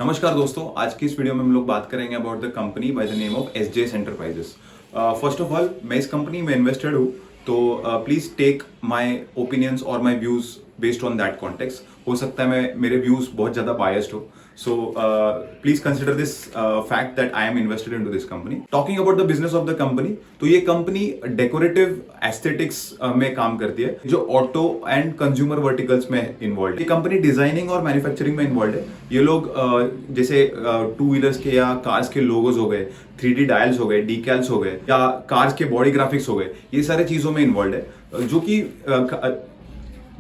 नमस्कार दोस्तों, आज की इस वीडियो में हम लोग बात करेंगे about the company by the name of SJS enterprises. First of all, मैं इस कंपनी में इन्वेस्टेड हूँ, तो प्लीज टेक माय ओपिनियंस और my views based on that context. हो सकता है मेरे व्यूज बहुत ज़्यादा बायस्ड हो, so please consider this fact that I am invested into this company. Talking about the business of the company, तो ये कंपनी डेकोरेटिव एस्थेटिक्स में काम करती है, जो ऑटो एंड कंज्यूमर वर्टिकल्स में इन्वॉल्व है। ये कंपनी डिजाइनिंग और मैन्युफैक्चरिंग में इन्वॉल्व है। ये लोग जैसे टू व्हीलर्स के या कार्स के लोगोज हो गए, 3D डायल्स हो गए, डीकैल्स हो गए, या कार्स के बॉडी ग्राफिक्स हो गए, ये सारे चीजों में इन्वॉल्व है,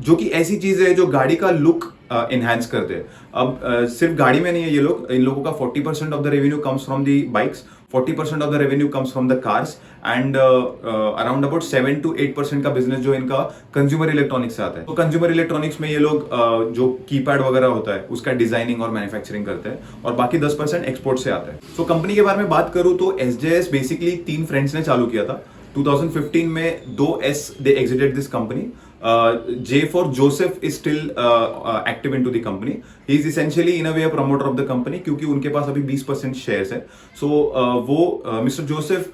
जो कि ऐसी चीज है जो गाड़ी का लुक इनहेंस करते हैं। अब सिर्फ गाड़ी में नहीं है, इन लोगों का 40% of the revenue comes from the bikes, 40% of the revenue comes from the cars, and around about 7 to 8% का बिजनेस जो इनका कंज्यूमर इलेक्ट्रॉनिक्स से आता है। तो कंज्यूमर इलेक्ट्रॉनिक्स में ये लोग जो कीपैड वगैरह होता है उसका डिजाइनिंग और मैन्युफैक्चरिंग करते हैं, और बाकी 10% एक्सपोर्ट से आता है। तो कंपनी के बारे में बात करूं तो एसजेएस बेसिकली 3 फ्रेंड्स ने चालू किया था। 2015 में 2S they exerted this company. J for Joseph is still active into the company. He is essentially in a way a promoter of the company, क्योंकि उनके पास अभी 20% शेयर्स है। सो वो मिस्टर जोसेफ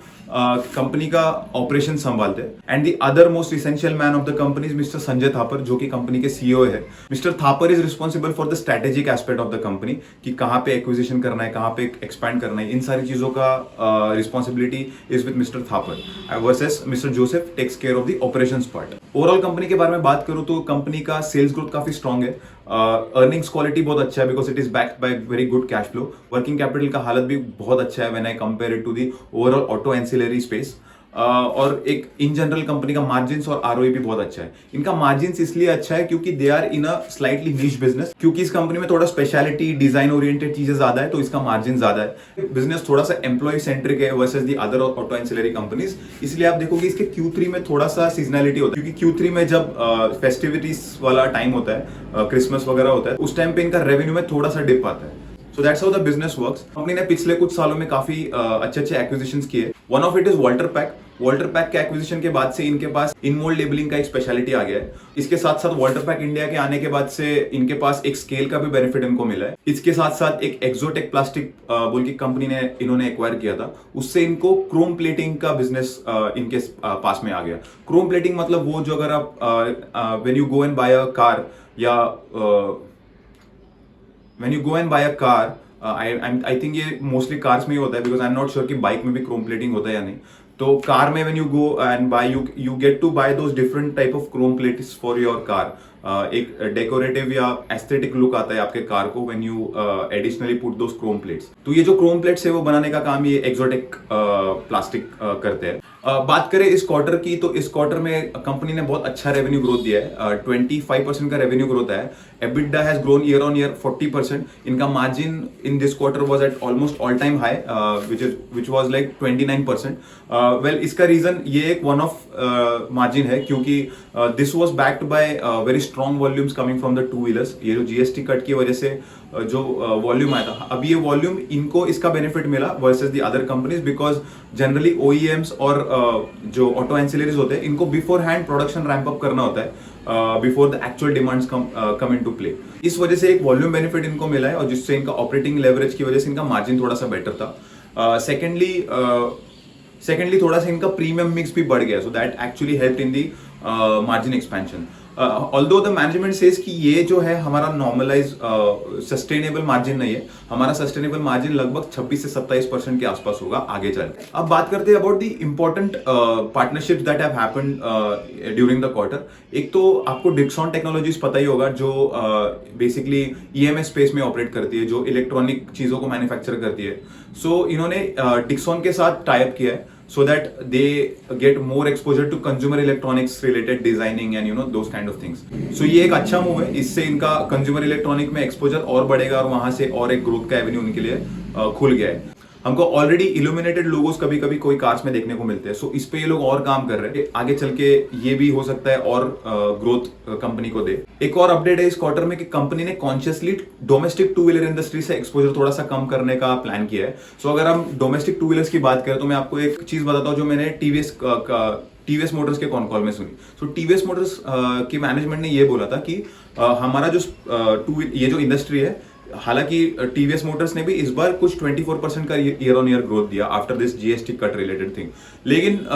कंपनी का ऑपरेशन संभालते हैं, and the other most essential man of the company is mister Sanjay Thapar, जो कि कंपनी के सीईओ है। Mister Thapar is responsible for the strategic aspect of the company, कि कहाँ पे एक्विजिशन करना है, कहाँ पे एक्सपैंड करना है, इन सारी चीजों का responsibility is with mister Thapar, versus mister Joseph takes care of the operations part. Overall company के बारे में बात करूं तो कंपनी का सेल्स ग्रोथ काफी स्ट्रांग है, अर्निंग्स क्वालिटी बहुत अच्छा है, because it is backed by very good cash flow. Working capital का हालत भी बहुत अच्छा है when I compare it to the overall auto ancillary space. और एक इन जनरल कंपनी का मार्जिन्स और आरओई भी बहुत अच्छा है। इनका मार्जिन्स इसलिए अच्छा है क्योंकि they are in a slightly niche business, क्योंकि इस कंपनी में थोड़ा स्पेशलिटी डिजाइन ओरिएंटेड चीजें ज्यादा है, तो इसका मार्जिन ज्यादा है। बिजनेस थोड़ा सा एम्प्लॉय सेंट्रिक है versus the other auto ancillary companies, इसलिए आप देखोगे इसके Q3 में थोड़ा सा सीजनैलिटी होता है, क्योंकि Q3 में जब फेस्टिविटीज वाला टाइम होता है, क्रिसमस वगैरह होता है, उस टाइम पे इनका रेवेन्यू में थोड़ा सा डिप आता है। So that's how the business works. Company ने पिछले कुछ सालों में काफी अच्छे एक्विजिशंस किए। One of it is Walter pack. Walter pack के एक्विजिशन के बाद से इनके पास इनमोल्ड लेबलिंग का एक स्पेशलिटी आ गया है। इसके साथ साथ वॉल्टर पैक इंडिया के आने के बाद से इनके पास एक स्केल का भी बेनिफिट इनको मिला है। इसके साथ साथ एक एक्सोटेक प्लास्टिक बोल की कंपनी ने इन्होंने एक्वायर किया था, उससे इनको क्रोम प्लेटिंग का बिजनेस इनके पास में आ गया। क्रोम प्लेटिंग मतलब वो जो अगर आप when you go and buy a car, या when you go and buy a car, I think ये मोस्टली कार्स में ही होता है, because I am not sure कि बाइक में भी क्रोम प्लेटिंग होता है या नहीं। तो कार में when you go and buy, you get to buy those different type of chrome plates for your car. एक डेकोरेटिव या एस्थेटिक लुक आता है आपके कार को when you additionally put those chrome plates. तो ये जो क्रोम प्लेट्स है वो बनाने का काम ये एक्सोटिक प्लास्टिक करते हैं। बात करें इस क्वार्टर की, तो इस क्वार्टर में कंपनी ने बहुत अच्छा रेवेन्यू ग्रोथ दिया है, 25% का रेवेन्यू ग्रोथ है। EBITDA has grown year on year 40%। इनका margin in this quarter was at almost all time high, which was like 29%। Well, इसका रीजन ये एक वन ऑफ मार्जिन है, क्योंकि this was backed by very strong volumes coming from the two wheelers. ये जो GST cut की वजह से जो वॉल्यूम आया था, अब ये वॉल्यूम इनको इसका बेनिफिट मिला versus the other companies, because generally OEMs और जो ऑटो एंसिलरीज होते हैं इनको before hand production ramp up करना होता है before the actual demands come into play. इस वजह से एक वॉल्यूम बेनिफिट इनको मिला है, और जिससे इनका ऑपरेटिंग लेवरेज की वजह से इनका मार्जिन थोड़ा सा बेटर था। सेकेंडली थोड़ा सा इनका प्रीमियम मिक्स भी बढ़ गया, so that actually help in the margin expansion. Although the management says कि ये जो है हमारा नॉर्मलाइज सस्टेनेबल मार्जिन नहीं है, हमारा सस्टेनेबल मार्जिन लगभग 26 से 27% के आसपास होगा आगे चलकर। अब बात करते हैं about the important partnerships that have happened during the quarter. एक तो आपको डिक्सॉन टेक्नोलॉजीज पता ही होगा, जो बेसिकली ईएमएस स्पेस में ऑपरेट करती है, जो इलेक्ट्रॉनिक चीजों को मैन्युफैक्चर करती है। सो इन्होंने डिक्सॉन के साथ टाई अप किया है, so that they get more exposure to consumer electronics related designing and those kind of things. So ये एक अच्छा मूव है, इससे इनका कंज्यूमर इलेक्ट्रॉनिक में एक्सपोजर और बढ़ेगा, और वहां से और एक ग्रोथ का एवेन्यू उनके लिए खुल गया है। हमको ऑलरेडी इल्यूमिनेटेड लोगोस कभी कभी कोई कार्स में देखने को मिलते हैं, सो इस पे ये लोग और काम कर रहे हैं। आगे चल के ये भी हो सकता है और ग्रोथ कंपनी को दे। एक और अपडेट है इस क्वार्टर में कि कंपनी ने consciously domestic two wheeler industry से एक्सपोजर थोड़ा सा कम करने का प्लान किया है। सो अगर हम डोमेस्टिक टू व्हीलर्स की बात करें तो मैं आपको एक चीज बताता हूँ जो मैंने टीवीएस मोटर्स के कॉन कॉल में सुनी। सो टीवीएस मोटर्स की मैनेजमेंट ने ये बोला था कि हमारा जो ये जो इंडस्ट्री है हालांकि टीवीएस मोटर्स ने भी इस बार कुछ 24% का ईयर ऑन ईयर ग्रोथ दिया after this GST cut related thing. लेकिन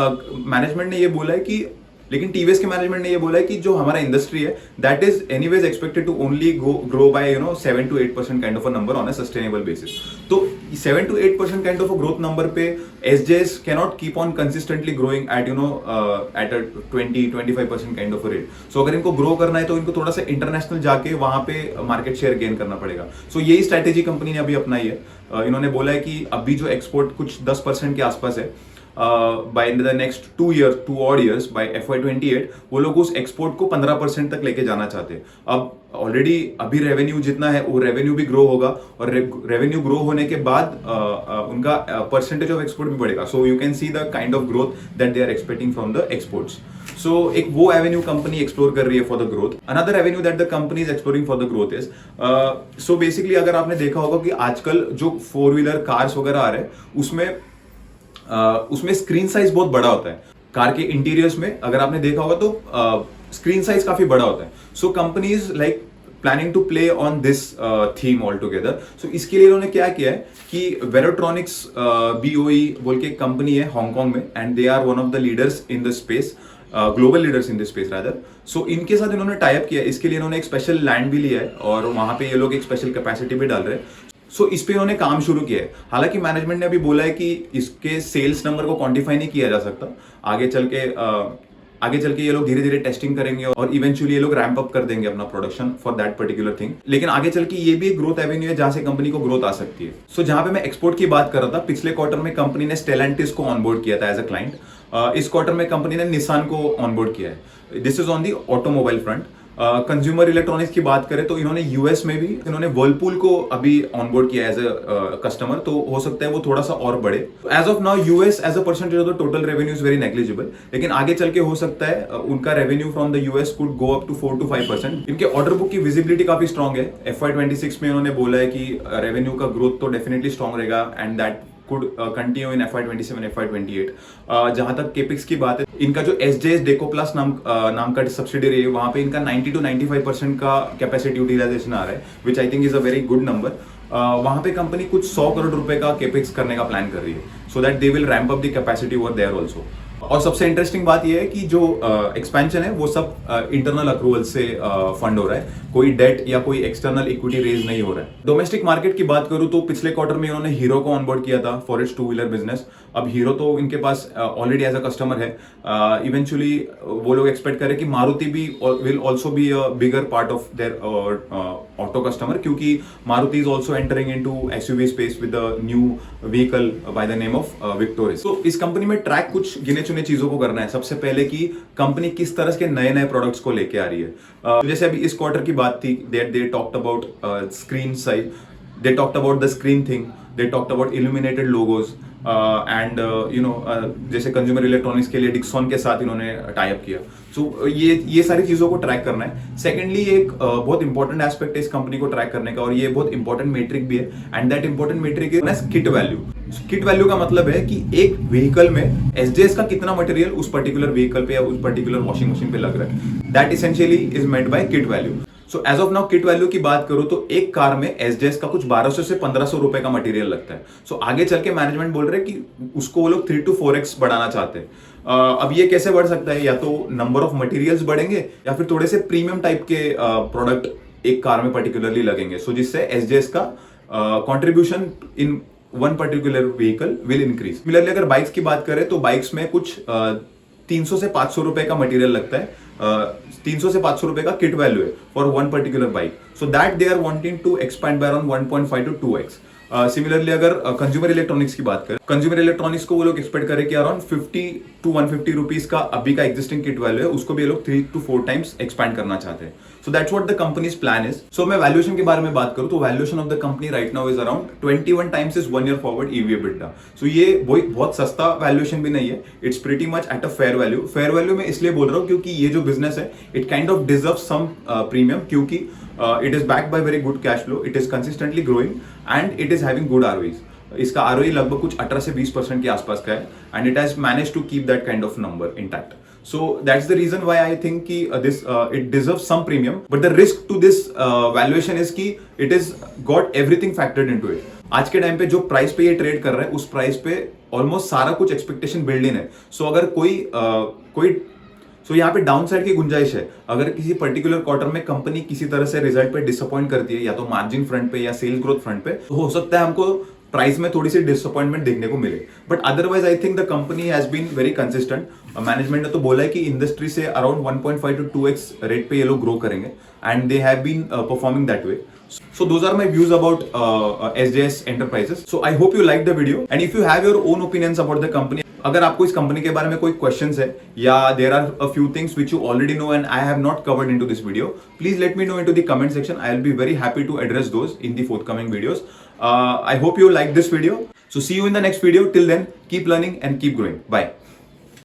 मैनेजमेंट ने ये बोला है कि लेकिन टीवीएस के मैनेजमेंट ने ये बोला है कि जो हमारा इंडस्ट्री है that is anyways expected to only grow by 7 to 8% kind of a number on a sustainable basis. तो 7 to 8% kind of a growth number पे SJS cannot keep on consistently growing at at a 20-25% kind of a rate. So अगर इनको grow करना है तो इनको थोड़ा सा इंटरनेशनल जाके वहां पे मार्केट शेयर गेन करना पड़ेगा। सो यही स्ट्रैटेजी कंपनी ने अभी अपनाई है। इन्होंने बोला है कि अभी जो एक्सपोर्ट कुछ 10% के आसपास है, by the next 2 odd years by FY28 वो लोग उस एक्सपोर्ट को 15% तक लेके जाना चाहते हैं। अब ऑलरेडी अभी रेवेन्यू जितना है वो रेवेन्यू भी ग्रो होगा और रेवेन्यू ग्रो होने के बाद उनका परसेंटेज ऑफ एक्सपोर्ट भी बढ़ेगा। So you can see the kind of growth that they are expecting from the exports. So एक वो एवेन्यू कंपनी एक्सप्लोर कर रही है for the growth. Another avenue that the company is exploring for the growth is so basically अगर आपने देखा होगा कि आजकल जो 4-wheeler कार्स वगैरह आ रहे हैं उसमें स्क्रीन साइज बहुत बड़ा होता है। कार के इंटीरियर्स में अगर आपने देखा होगा तो स्क्रीन साइज काफी बड़ा होता है। So companies like planning to play on this theme all together. So इसके लिए इन्होंने क्या किया है कि वेरोट्रॉनिक्स BOE बोल के एक कंपनी है हांगकांग में and they are one of the leaders in the space, global leaders in this space rather. So इनके साथ इन्होंने टाई अप किया है। इसके लिए इन्होंने एक स्पेशल लैंड भी लिया है और वहां पे ये लोग एक स्पेशल कैपेसिटी भी डाल रहे हैं। सो इस पे इन्होंने काम शुरू किया है। हालांकि मैनेजमेंट ने अभी बोला है कि इसके सेल्स नंबर को क्वांटिफाई नहीं किया जा सकता। आगे चल के ये लोग धीरे धीरे टेस्टिंग करेंगे और इवेंचुअली ये लोग रैंप अप कर देंगे अपना production for that particular thing. लेकिन आगे चल के ये भी एक ग्रोथ एवेन्यू है जहां से कंपनी को ग्रोथ आ सकती है। सो जहां पे मैं एक्सपोर्ट की बात कर रहा था, पिछले क्वार्टर में कंपनी ने स्टेलेंटिस को ऑनबोर्ड किया था एज अ क्लाइंट। इस क्वार्टर में कंपनी ने निसान को ऑनबोर्ड किया है। This is on the automobile front. Consumer electronics की बात करें तो इन्होंने यूएस में भी इन्होंने वर्लपूल को अभी ऑनबोर्ड किया एज अ कस्टमर। तो हो सकता है वो थोड़ा सा और बढ़े। As of now US as a percentage of the total revenue is very negligible. लेकिन आगे चल के हो सकता है उनका revenue from the US could go up to 4 to 5%। इनके ऑर्डर बुक की विजिबिलिटी काफी स्ट्रॉग है। FY26 में उन्होंने बोला है कि रेवेन्यू का ग्रोथ तो डेफिनेटली स्ट्रॉग रहेगा and that could continue in FY27, FY28। जहां तक केपिक्स की बात है, इनका जो SJS डेकोप्लास नाम का सब्सिडियरी है वहां पे इनका 90 to 95% का कैपेसिटी यूटिलाइजेशन आ रहा है, which I think is a very good number. वहां पे कंपनी कुछ 100 करोड़ रुपए का केपिक्स करने का प्लान कर रही है so that they will ramp up the capacity over there also. और सबसे इंटरेस्टिंग बात यह है कि जो एक्सपेंशन है वो सब इंटरनल अप्रूवल से फंड हो रहा है। कोई डेट या कोई एक्सटर्नल इक्विटी रेज नहीं हो रहा है। डोमेस्टिक मार्केट की बात करूं तो पिछले क्वार्टर में इन्होंने हीरो को ऑनबोर्ड किया था फॉर इट्स 2-wheeler बिजनेस। अब हीरो तो इनके पास ऑलरेडी एज अ कस्टमर है। इवेंचुअली वो लोग एक्सपेक्ट करें कि मारुति भी will also be a bigger part of their auto customer, क्योंकि Maruti is also entering into SUV space with a new vehicle by the name of Victoris. तो इस company में ट्रैक कुछ गिने चुने चीजों को करना है। सबसे पहले कि कंपनी किस तरह के नए नए प्रोडक्ट्स को लेके आ रही है। जैसे अभी इस क्वार्टर की बात थी, they talked about screen size, they talked about the screen thing, they talked about illuminated logos and जैसे कंज्यूमर इलेक्ट्रॉनिक्स के लिए डिक्सॉन के साथ इन्होंने टाई अप किया। सो ये सारी चीजों को ट्रैक करना है। सेकेंडली एक बहुत इंपॉर्टेंट एस्पेक्ट है इस कंपनी को ट्रैक करने का और ये बहुत इंपॉर्टेंट मेट्रिक भी है and that important metric is kit value. Kit value का मतलब है कि एक व्हीकल में SJS का कितना मटेरियल उस पर्टिकुलर व्हीकल पे या उस पर्टिकुलर वॉशिंग मशीन पे लग रहा है। That essentially is meant by kit value. So as of now kit value की बात करूं तो एक कार में SJS का कुछ 1200 से 1500 रुपए का मटेरियल लगता है। सो आगे चल के मैनेजमेंट बोल रहे हैं कि उसको वो लोग 3 to 4x बढ़ाना चाहते हैं। अब ये कैसे बढ़ सकता है? या तो नंबर ऑफ मटेरियल्स बढ़ेंगे या फिर थोड़े से प्रीमियम टाइप के प्रोडक्ट एक कार में पर्टिकुलरली लगेंगे। सो जिससे SJS का contribution in one particular vehicle will increase. Similarly अगर बाइक्स की बात करें तो बाइक्स में कुछ 300 से 500 रुपए का मटेरियल लगता है। 300 से 500 रुपए का किट वैल्यू है for one particular bike. So that they are wanting to expand by around 1.5 to 2x। Similarly अगर कंज्यूमर इलेक्ट्रॉनिक्स की बात करें, कंज्यूमर इलेक्ट्रॉनिक्स को वो लोग एक्सपेक्ट करें कि अराउंड 50 to 150 रुपीज का अभी का एक्जिस्टिंग किट वैल्यू है, उसको भी ये लोग 3 to 4 टाइम्स एक्सपैंड करना चाहते हैं। So that's what the company's plan is. So मैं वैल्यूएशन के बारे में बात करूं तो valuation of the company right now is around 21 times is 1 year forward EV/EBITDA। So ये बहुत सस्ता वैल्यूएशन भी नहीं है, it's pretty much at a fair value. Fair value में इसलिए बोल रहा हूं क्योंकि ये जो बिजनेस है it kind of deserve some premium, क्योंकि it is backed by very good cash flow, it is consistently growing and it is having good ROEs। इसका ROE लगभग कुछ 18 से 20% के आसपास का है and it has managed to keep that kind of number intact। So that's the reason why I think कि this it deserves some premium. But the risk to this valuation is कि it is got everything factored into it. आज के time पे जो price पे ये trade कर रहा है उस प्राइस पे ऑलमोस्ट सारा कुछ एक्सपेक्टेशन बिल्ड इन है. सो अगर यहाँ पे डाउन साइड की गुंजाइश है. अगर किसी पर्टिकुलर क्वार्टर में कंपनी किसी तरह से रिजल्ट पे डिसअपॉइंट करती है, या तो मार्जिन फ्रंट पे या सेल्स ग्रोथ फ्रंट पे, तो हो सकता है हमको प्राइस में थोड़ी सी डिसअपॉइंटमेंट देखने को मिले. But otherwise I think the company has been very consistent. Management ने तो बोला है कि इंडस्ट्री से अराउंड 1.5 to 2x रेट पे ये लोग ग्रो करेंगे, and they have been performing that way. So those are my views about SJS Enterprises. So I hope you liked the video, and if you have your own opinions about the company, अगर आपको इस company के बारे में कोई questions है, या there are a few things which you already know and I have not covered into this video, please let me know into the comment section. I will be very happy to address those in the forthcoming videos. I hope you like this video. So see you in the next video. Till then, keep learning and keep growing. Bye.